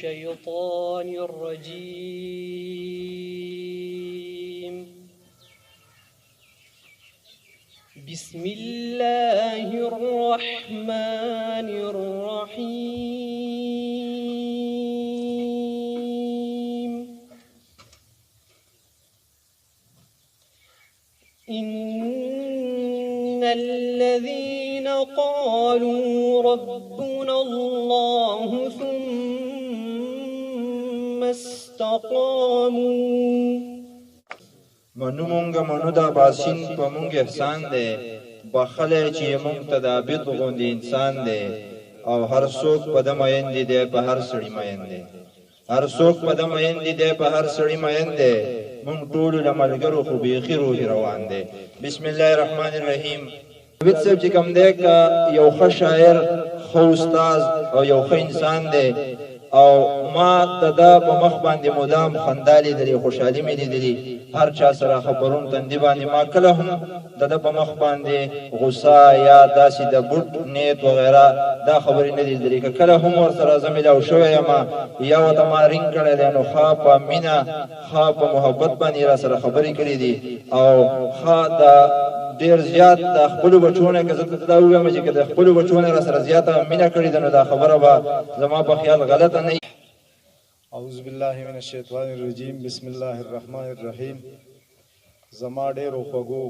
الشيطان الرجيم بسم الله الرحمن الرحيم إن الذين قالوا ربنا الله ثم استقاموا منو مونږه منو دا باسین په مونږ احسان دی بخله چې مونږ ته د عبد غوندې انسان دی او هر څوک په د مین دی په هر سړی مین دی هر څوک په د مین دی په هر سړی مین دی مونږ ټول له ملګرو خو بیخي روح روان دی بسم الله الرحمن الرحیم عبد صاحب چې کوم دی که یو ښه شاعر ښه استاد او یو ښه انسان دی او ما د ده په مخ باندې مدام خندا لیدلې خوشحالي مې لیدلې هر چا سره خبرون تندي باندې ما کله هم د ده په مخ باندې غوسه یا داسې د بوټ نیت وغیره دا خبرې نه دي لیدلې که کله هم ورسره زه میلاو شوی یم یا ورته ما رینګ کړی دی نو ښه په مینه ښه په محبت باندې را سره خبرې کړې دي او ښه د ډیر زیات د خپلو بچو نه که زه ته دا ووایم چې که د خپلو بچو نه را سره زیاته مینه کړې ده نو دا خبره به زما په خیال غلطه نه اعوذ بالله من الشیطان الرجیم بسم الله الرحمن الرحیم زما ډیرو خوږو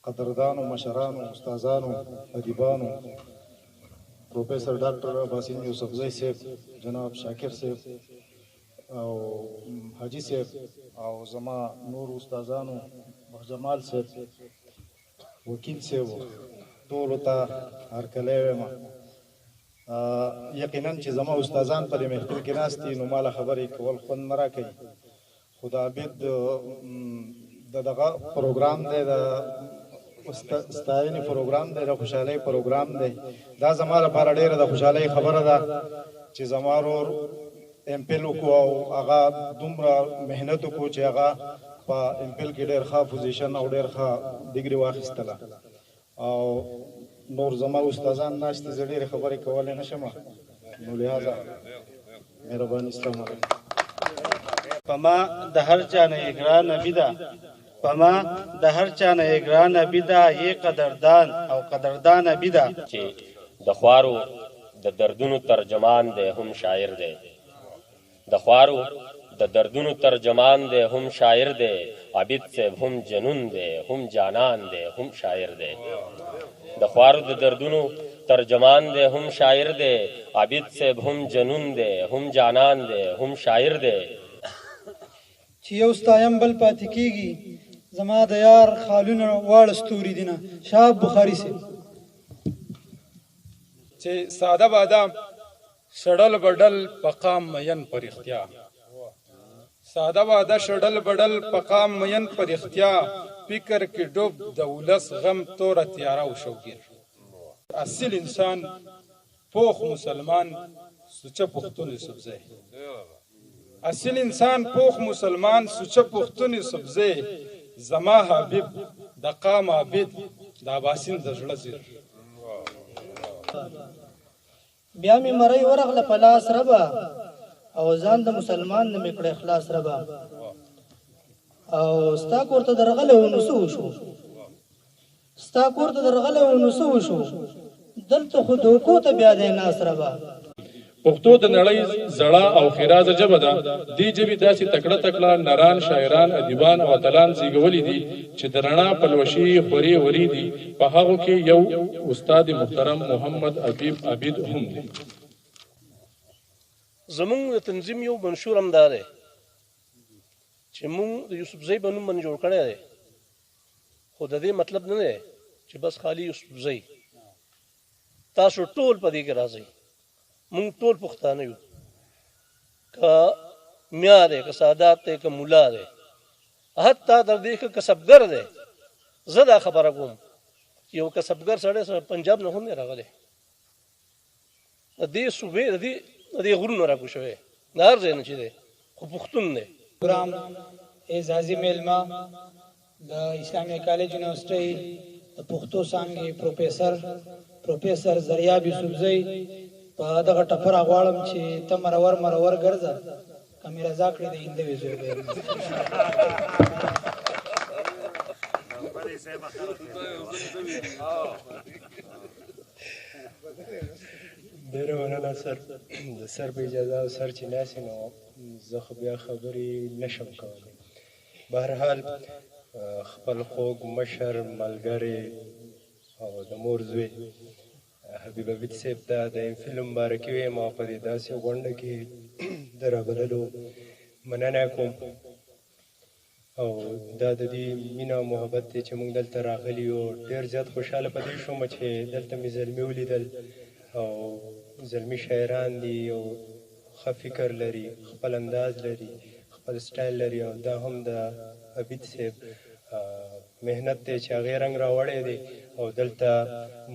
قدردانو مشرانو استادانو ادیبانو پروفیسر ډاکټر باسین یوسفزئی صاحب جناب شاکر صاحب او حاجی صاحب او زما نور استادانو جمال صاحب وکیل صاحب ټولو ته هرکلی وایم یقینا چې زما استادان په دې محفل کې ناست دي نو ماله خبرې کول خوند نه راکوي خو د عابد د دغه پروګرام دی د ستاینې پروګرام دی د خوشحالۍ پروګرام دی دا زما لپاره ډېره د خوشحالۍ خبره ده چې زما ورور امپل وکړو او هغه دومره محنت وکړو چې هغه په امپل کې ډېر ښه پوزیشن او ډېر ښه ډګري واخیستله او نور زما استادان ناشته زه ډېرې خبرې کولی نه شم نو لهذا مهرباني السلام علیکم په ما د هر چا نه یې ګرانه بده په ما د هر چا نه یې ګرانه بده یې قدردان او قدردانه بده چې د خوارو د دردونو ترجمان دی هم شاعر دی د خوارو د دردونو ترجمان دی هم شاعر دی عابد صاحب هم جنون دی هم جانان دی هم شاعر دی د خوارو د دردونو ترجمان دی هم شاعر دی عابد صاحب هم جنون دی هم جانان دی هم شاعر دی چې یو ستایم بل پاتې کیږي زما د یار خالونه واړه ستوري دي نه شاه بخاري صاحب چې ساده بادام شړل بډل پقام مین پر اختیا ساده واده شړل بډل پقام مین پر اختیا فکر کې ډوب د ولس غم تور تیارا او شوګیر اصل انسان پوخ مسلمان سوچه پختون سبزه اصل انسان پوخ مسلمان سوچه پختون سبزه زما حبیب د قام عابد د باسین د ژړه زیر بیا مې مړی ورغله په لاس ربا او ځان د مسلمان نه مې کړی اخلاص ربا او ستا کور ته درغلی و نو څه وشو ستا کور ته درغلی و نو څه وشو دلته خو دوکو ته بیا دی ناس ربا پښتو د نړۍ زړه او خیرازه ژبه ده دې ژبې داسې تکړه تکړه نران شاعران ادیبان او اتلان زیږولي دي چې د رڼا پلوشې خورې ورې دي په هغو کې یو استاد محترم محمد حبیب عابد هم دی زمونږ د تنظیم یو منشور هم دا دی چې مونږ د یوسفزئی په نوم باندې جوړ کړی دی خو د دې مطلب نه دی چې بس خالي یوسفزئی تاسو ټول په دې کې راځئ مونږ ټول پښتانه یو که میا دی که سادات دی که ملا دی حتی تر دې که کسبګر دی زه دا خبره کوم یو کسبګر سړی پنجاب نه هم راغلی د دې صوبې د دې غرونو راکو شوی د هر ځای نه چې دی خو پښتون دی پروګرام اعزازي میلمه د اسلامي کالج یونیورسيټي د پښتو څانګې پروفیسر زریاب یوسفزئی په دغه ټپره غواړم چې ته مرور ګرځه که مې رضا کړې د هندوې زوی به یم. ډېره مننه سر. د سر په اجازه او سر چې ناسې نو زه خو بیا خبرې نشم کولی. بهرحال خپل خوږ مشر ملګری او د مور زوی حبیب عبید صاحب ته د امفیل مبارکي وایم او په دې داسې غونډه کې د رابللو مننه کوم. او دا د دې مینه او محبت دی چې موږ دلته راغلي یو. ډېر زیات خوشحاله په دې شوم چې دلته مې زلمي ولیدل او زلمي شاعران دي او ښه فکر لري، خپل انداز لري، خپل سټایل لري. او دا هم د عبید صاحب مهنت دی چې هغې رنګ راوړی دی او دلته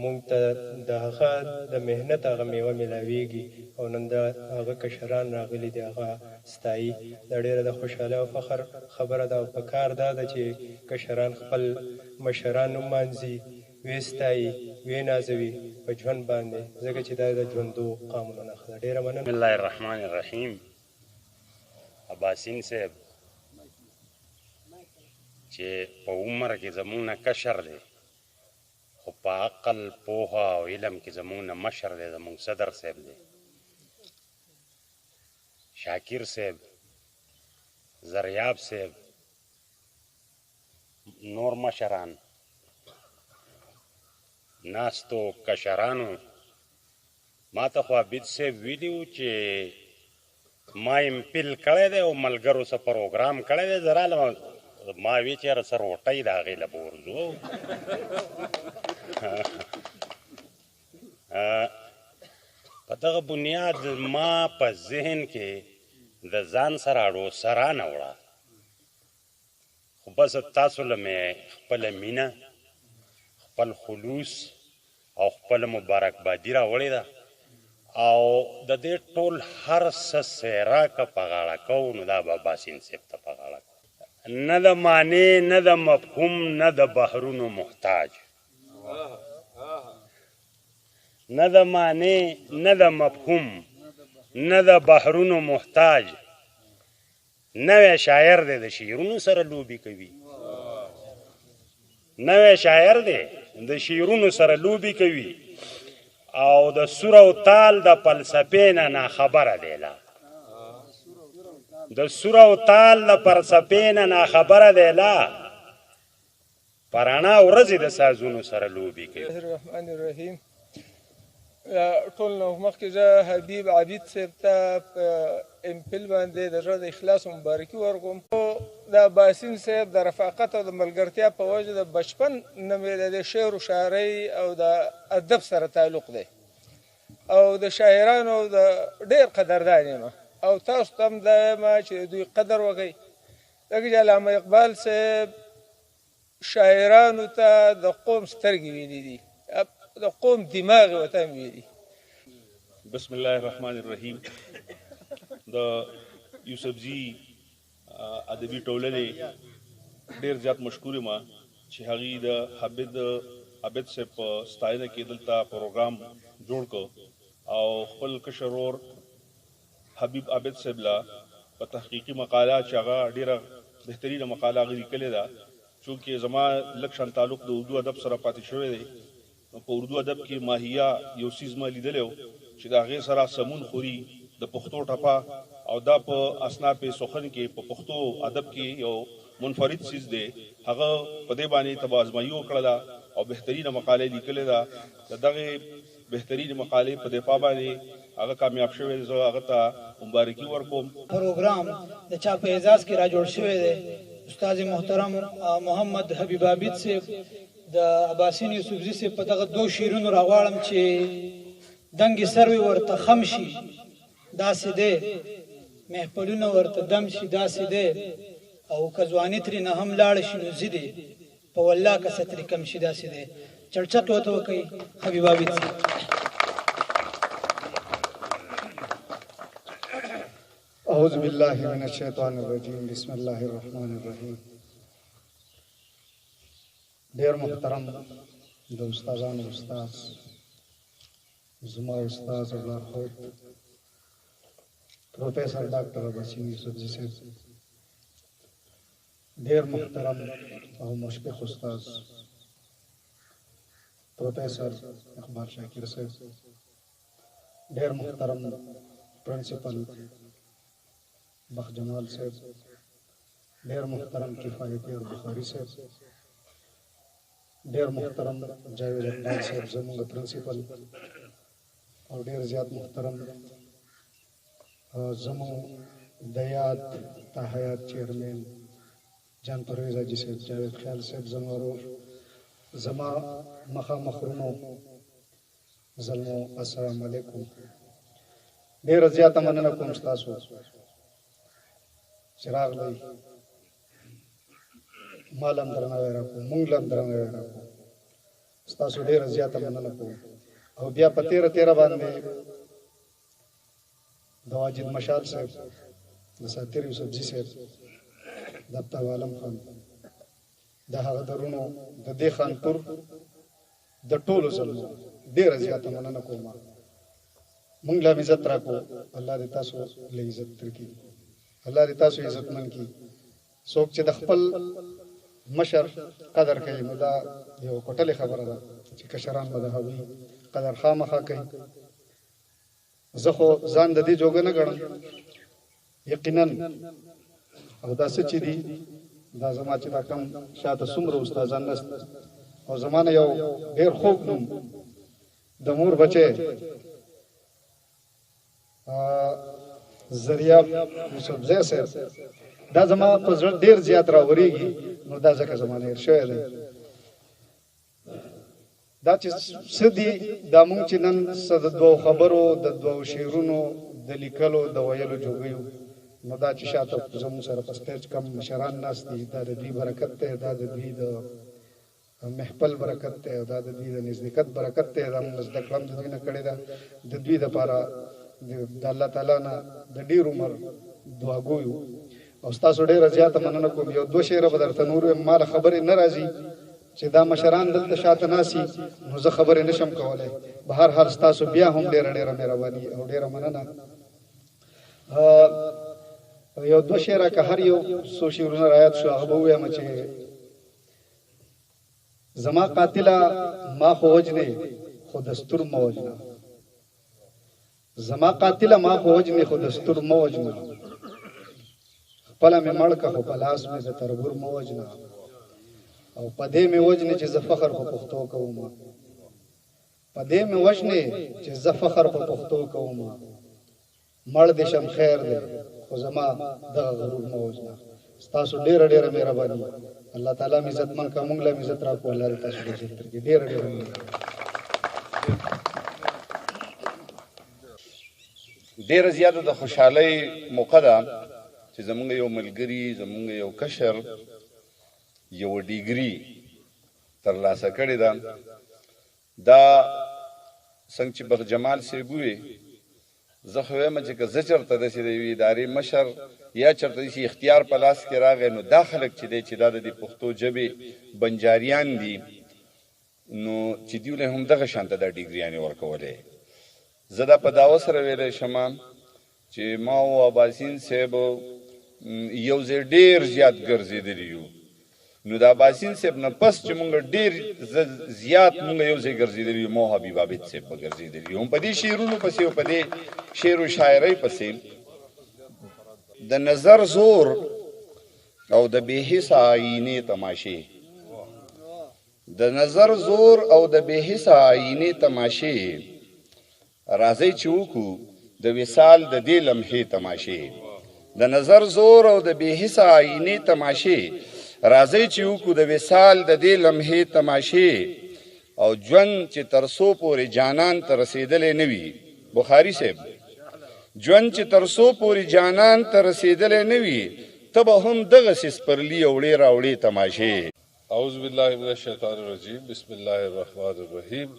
موږ ته د هغه د مهنت هغه میوه میلاویږي او نن د هغه کشران راغلي دي هغه ستایي. دا ډېره د خوشحالۍ او فخر خبره ده او په کار دا ده چې کشران خپل مشران ومانځي، ویې ستایي، ویې نازوي په ژوند باندې، ځکه چې دا د ژوندو قامونو نښه ده. ډېره مننه. بسم الله الرحمن الرحیم. عباسین صاحب چې په عمر کې زموږ نه کشر دی خو په عقل پوهه او علم کې زموږ نه مشر دی، زموږ صدر صاحب دی. شاکر صاحب، زریاب صاحب، نور مشران، ناستو کشرانو، ما ته خو عبید صاحب ویلي وو چې ما امپیل کړی دی او ملګرو سره پروګرام کړی دی. زه رالم ما وی چې یاره څه روټۍ د هغې له به ورځو. په دغه بنیاد ما په ذهن کې د ځان سره اړوسه رانوړه، خو بس تاسو له مې خپله مینه، خپل خلوص او خپله مبارکبادي راوړې ده او د دې ټول هر څه څیره که په غاړه کوو نو دا به عباسین صاحب ته په غاړه کوو. نه د معنی، نه د مفهوم، نه د بحرونو محتاج، نه د معنی، نه د مفهوم، نه د بحرونو محتاج. نوی شاعر دی، د شعرونو سره لوبې کوي. نوی شاعر دی، د شعرونو سره لوبې کوي او د سور او تال د فلسفې نه ناخبره دی. لا د سور او تال د فلسفې نه ناخبره دی. لا په رڼا ورځې د سازونو سره لوبې کوي. الرحمن الرحیم. ټول نو مخکې زه حبیب عبید صاحب ته په امپل باندې د زړه د اخلاص مبارکي ورکوم. د عباسین صاحب د رفاقت او د ملګرتیا په وجه د بچپن نه مې د شعر و شاعرۍ او د ادب سره تعلق دی او د شاعرانو د ډېر قدردان یم او تاسو ته هم دا یم چې دوی قدر وکړئ. ځکه چې علامه اقبال صاحب شاعرانو ته د قوم سترګې ویلي دي، د قوم دماغ ورته هم ویلي. بسم الله الرحمن الرحیم. د یوسفزي ادبي ټولنې ډېر زیات مشکور یم چې هغې د عبید صاحب په ستاینه کې دلته پروګرام جوړ کړ او خپل کشر ورور حبیب عبید صاحب لا په تحقیقي مقاله چې هغه ډېره بهترینه مقاله هغې لیکلې ده. چونکې زما لږ شان تعلق د اردو ادب سره پاتې شوی دی، نو په اردو ادب کې ماهیه یو څیز ما لیدلی و چې د هغې سره سمون خوري د پښتو ټپه او دا په اصناف سخن کې په پښتو ادب کې یو منفرد څیز دی. هغه په دې باندې تبه ازمایي وکړله او بهترینه مقاله لیکلې ده. د دغې بهترینې مقالې په دفاع باندې هغه کامیاب شوی دی. زه هغه ته مبارکي ورکوم. پروګرام د چا په اعزاز کې را جوړ شوی دی. استاد محترم محمد حبیب عبید صاحب د عباسین یوسفزي صاحب په دغه دو شعرونو راغواړم چې دنګې سروې ورته خم شي داسې دی، محفلونه ورته دم شي داسې دی، او که ځواني ترېنه هم لاړه شي نو ضدې په والله که څه ترې کم شي داسې دی. چړچقې ورته وکوئ حبیب عبید صاحب. اعوذ باللہ من الشیطان الرجیم. بسم اللہ الرحمن الرحیم. ډیر محترم د استادانو استاد زما استاد او لارښود پروفیسر ډاکټر عباسین یوسفزي صاحب، ډېر محترم او مشفق استاد پروفیسر اقبال شاکر صاحب، ډېر محترم پرنسپل بخ جمال صاحب، ډېر محترم کفایتي بخاري صاحب، ډېر محترم جاوید اقبال صاحب زموږ پرنسپل، او ډېر زیات محترم زموږ د یاد تحیات چیرمین جان پرویز حاجي صاحب، جاوید خیال صاحب زما ورور، زما مخامخ ورونو زلمو السلام علیکم. ډېره زیاته مننه کوم ستاسو چې راغلی، ما له هم درناوی راکړو، موږ له هم درناوی راکړو، ستاسو ډېره زیاته مننه کوم. او بیا په تیره باندې د واجد مشال صاحب، د ساتر یوسفزي صاحب، د ابتاب عالم خان، د هغه درونو د دې خانپور د ټولو زلمو ډېره زیاته مننه کوم. موږ له هم عزت راکړو، الله دې تاسو له عزت درکړي، الله دې تاسو عزتمن کړي. څوک چې د خپل مشر قدر کوي نو دا یو کوټلې خبره ده چې کشران به د هغوی قدر خامخا کوي. زه خو ځان د دې جوګه نه ګڼم یقینا، او دا څه چې دي دا زما چې دا کم شاته څومره استادان نسته، او زما نه یو ډېر خوږ نوم د مور بچی زریاب یوسفزی صاحب، دا زما په زړه ډېر زیات راورېږي، نو دا ځکه زما نه هېر شوی دی. دا چې څه دي دا مونږ چې نن څه د دوو خبرو، د دوو شعرونو، د لیکلو، د ویلو جوګیو، نو دا چې شاته زموږ سره په سټیج کم مشران ناست دي، دا د دوی برکت دی، دا د دوی د محفل برکت دی، او دا د دوی د نزدېکت برکت دی. دا مونږ زده کړه هم د دوی نه کړې ده. د دوی دپاره د الله تعالی نه د ډېر عمر دعاګویو. او ستاسو ډېره زیاته مننه کوم. یو دوه شعره به درته نور وایم، ما له خبرې نه راځي چې دا مشران دلته شاته ناسي، نو زه خبرې نشم کولی. به هر حال ستاسو بیا هم ډېره مهرباني او ډېره مننه. یو دوه شعره که هر یو څو شعرونه رایاد شو هغه به ووایم چې زما قاتله ما خو وجنې خو دستور مه وجنه، زما قاتله ما خو وجنې خو دستور مه وجنه، خپله مې مړ که خو په لاس مې د تربور مه وجنه، او په دې مې وجنې چې زه فخر په پښتو کوم، په دې مې وجنې چې زه فخر په پښتو کوم، مړ دې شم خیر دی خو زما دغه غرور مه وجنه. ستاسو ډېره مهرباني، الله تعالی مې عزتمن کړه، موږ له هم عزت راکړو، الله دې تاسو ډېر عزت درکړي. ډېره ډېره زیاته د خوشحالۍ موقع ده چې زمونږ یو ملګري، زمونږ یو کشر یو ډیګري ترلاسه کړې ده. دا څنګه چې بخ جمال صاحب ووی، زه خو وایم چې که زه چېرته داسې د یوې ادارې مشر یا چېرته داسې اختیار په لاس کې راغی، نو دا خلک چې دی چې دا د دې پښتو ژبې بنجاریان دي، نو چې دوی له هم دغه شانته دا ډیګریانې ورکولی. زه دا په دعوه سره ویلی شم چې ما او عباسین صاحب یو ځای ډېر زیات ګرځېدلي یو، نو د عباسین صاحب نه پس چې مونږ ډېر زیات مونږ یو ځای ګرځېدلي یو، ما او حبیب عابد صاحب به ګرځېدلي یو، هم په دې شعرونو پسې او په دې شعر و شاعرۍ پسې. د نظر زور او د بې حسه آیینې تماشې، د نظر زور او د بې حسه آیینې تماشې، راځئ چې وکړو د وصال د دې لمحې تماشې، د نظر زور او د بې حسه آیینې تماشې، راځئ چې وکړو د وصال د دې لمحې تماشې، او ژوند چې تر څو پورې جانان ته رسېدلی نه وي، بخاري صاحب، ژوند چې تر څو پورې جانان ته رسېدلی نه وي، ته به هم دغسې سپرلي اوړې راوړې تماشې. اعوذ بالله من الشیطان الرجیم، بسم الله الرحمن الرحیم.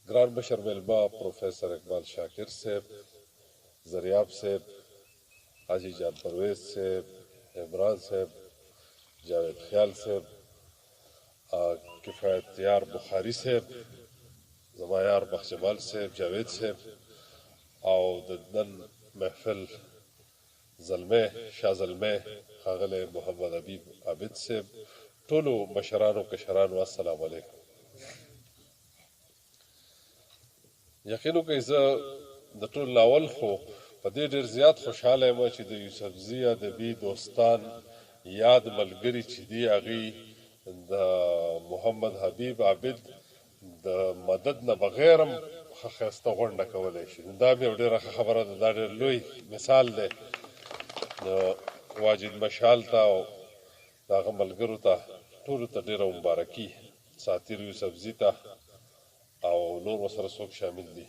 ګران مشر مېلمه پروفیسر اقبال شاکر صاحب، زریاب صاحب، حاجی جان پرویز صاحب، عمران صاحب، جاوید خیال صاحب، کفایت یار بخاری صاحب، زما یار بخجمال صاحب، جاوید صاحب او د نن محفل زلمی شاه زلمی ښاغلی محمد حبیب عابد صاحب، ټولو مشرانو کشرانو السلام علیکم. یقین وکړئ زه د ټول ناول خو په دې ډېر زیات خوشحاله یم چې د یوسفزي ادبي دوستان یاد ملګري چې دي هغوی د محمد حبیب عابد د مدد نه بغیر هم ښه ښایسته غونډه کولی شي. دا مې یو ډېره ښه خبره ده، دا ډېر لوی مثال دی د واجد مشال ته او د هغه ملګرو ته ټولو ته ډېره مبارکي، ساتیر یوسفزي ته او نور ورسره څوک شامل دي،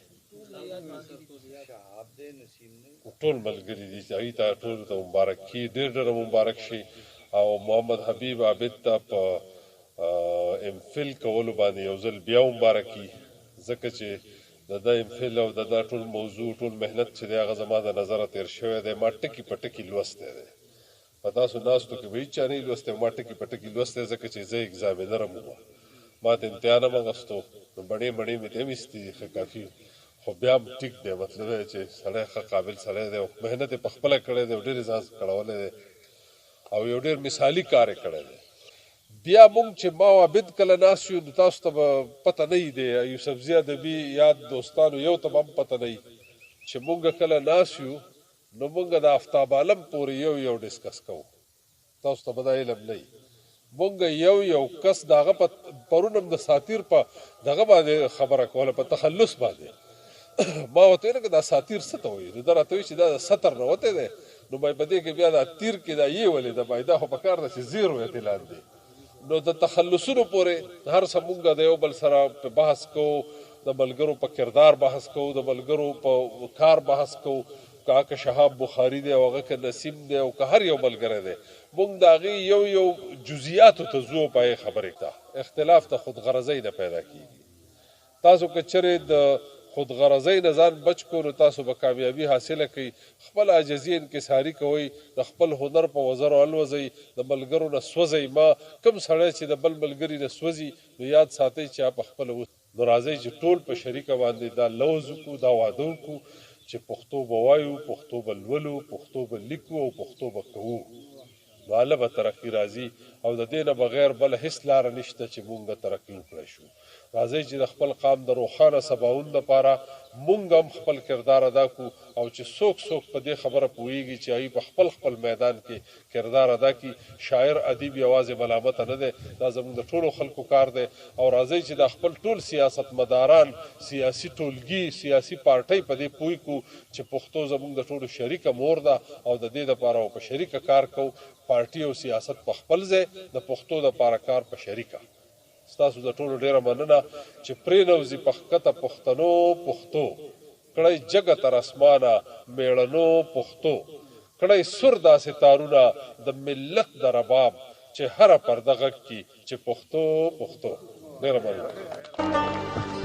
ټول ملګري دي چې هغوی ته ټولو ته مبارکي، ډېر ډېره مبارک شي. او محمد حبیب عابد ته په ام فل کولو باندې یو ځل بیا مبارکي، ځکه چې د ده ام فل او د ده ټول موضوع ټول محنت چې دی هغه زما د نظره تېر شوی دی. ما ټکي په ټکي لوستی دی، په تاسو ناستو کې به هېڅ چا نه لوستی، ما ټکي په ټکي لوستی ځکه چې زه اګزامینر هم وم، ما ته امتحان هم اخیستو، نو بڼې مڼې مې ته هم ایستي دي ښه کافي، خو بیا هم ټیک دی. مطلب دی چې سړی ښه قابل سړی دی او محنت یې پخپله کړی دی او ډېر یې ځان کړولی دی او یو ډېر مثالي کار یې کړی دی. بیا مونږ چې ما او عابد کله ناست یو نو تاسو ته به پته نه وي، د یوسفزي ادبي یاد دوستانو یو ته به هم پته نه وي چې مونږ کله ناست یو نو مونږ د آفتاب عالم پورې یو ډسکس کوو. تاسو ته به دا علم نه وي، مونږ یو کس د هغه په پرون هم د ساتیر په دغه باندې خبره کوله، په تخلص باندې. ما ورته ویل که دا ساتیر څه ته وایي، نو ده راته وایي چې دا د سطر نه وتی دی، نو په دې کې بیا دا تیر کې دا یې ولې ده باید دا خو پکار ده چې زیر ویتې لاندې. نو د تخلصونو پورې هر څه مونږ د یو بل سره په بحث کوو، د ملګرو په کردار بحث کوو، د ملګرو په کار بحث کوو، که هغه شهاب بخاري دی او هغه که نسیم دی او که هر یو ملګری دی، مونږ د هغې یو جزئیاتو ته ځو، په هغې خبرې ته اختلاف ته خودغرضۍ نه پیدا کېږي. تاسو که چېرې د خودغرضۍ نه ځان بچ کړو نو تاسو به کامیابي حاصله کوئ. خپل عاجزي انکساري کوئ، د خپل هنر په وزرو الوځئ، د ملګرو نه سوځئ. ما کوم سړی چې د بل ملګري نه سوځي نو یاد ساتئ چې په خپله نو راځئ چې ټول په شریکه باندې دا لوز وکړو، دا واده وکړو چې پښتو به وایو، پښتو به لولو، پښتو به لیکو او پښتو به کوو، نو هله به ترقي راځي او د دې نه بغیر بله هېڅ لاره نشته چې مونږ ترقي وکړی شو. راځئ چې د خپل قام د روښانه سباوون لپاره مونږ هم خپل کردار ادا کړو او چې څوک په دې خبره پوهېږي چې هغوی په خپل میدان کې کردار ادا کړي. شاعر ادیب یوازې ملامته نه دی، دا زموږ د ټولو خلکو کار دی. او راځئ چې د خپل ټول سیاستمداران، سیاسي ټولګي، سیاسي پارټۍ په دې پوه کړو چې پښتو زموږ د ټولو شریکه مور ده او د دې دپاره په شریکه کار کوو. پارټي او سیاست په خپل ځای، د پښتو دپاره کار په شریکه. ستاسو د ټولو ډېره مننه چې پرېنوځي په ښکته پښتنو پښتو، کړی جګه تر اسمانه میړنو پښتو، کړی سور داسې تارونه د ملت د رباب چې هره پرده غږ کي چې پښتو. ډېره مننه.